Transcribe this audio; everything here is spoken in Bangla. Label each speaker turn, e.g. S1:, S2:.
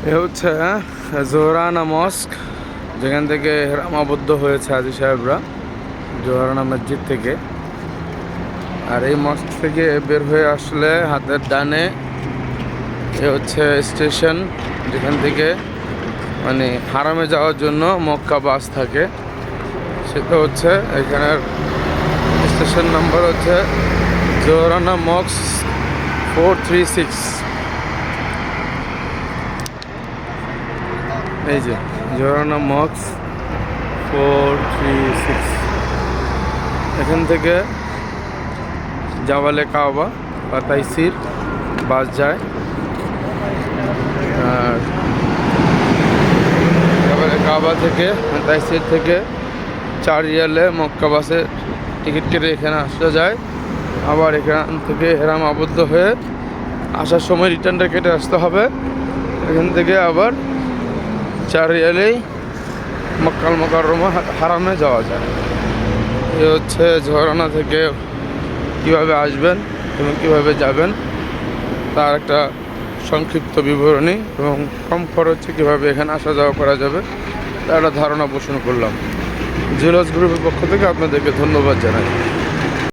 S1: এ হচ্ছে জোহরানা মস্ক, যেখান থেকে হেরাম আবদ্ধ হয়েছে হাজী সাহেবরা জোহরানা মসজিদ থেকে। আর এই মস্ক থেকে বের হয়ে আসলে হাতের ডানে এ হচ্ছে স্টেশন, যেখান থেকে মানে হারামে যাওয়ার জন্য মক্কা বাস থাকে। সেটা হচ্ছে এখানের স্টেশন নাম্বার হচ্ছে জোহরানা মস্ক 436। এই যে জোহরানা মস্ক 436, এখান থেকে জাবালে কাবা বা তাইসির বাস যায়। আর জাবালে কাবা থেকে তাইসির থেকে 4 রিয়ালে মক্কা বাসে টিকিট কেটে এখানে আসা যায়। আবার এখান থেকে হেরাম আবদ্ধ হয়ে আসার সময় রিটার্নটা কেটে আসতে হবে। এখান থেকে আবার 4 রিয়ালেই মক্কাল মুকাররমা হারামে যাওয়া যায়। এ হচ্ছে জোহরানা থেকে কীভাবে আসবেন এবং কীভাবে যাবেন তার একটা সংক্ষিপ্ত বিবরণী, এবং কম খরচে কীভাবে এখানে আসা যাওয়া করা যাবে তার একটা ধারণা পোষণ করলাম। জুয়েলার্স গ্রুপের পক্ষ থেকে আপনাদেরকে ধন্যবাদ জানাই।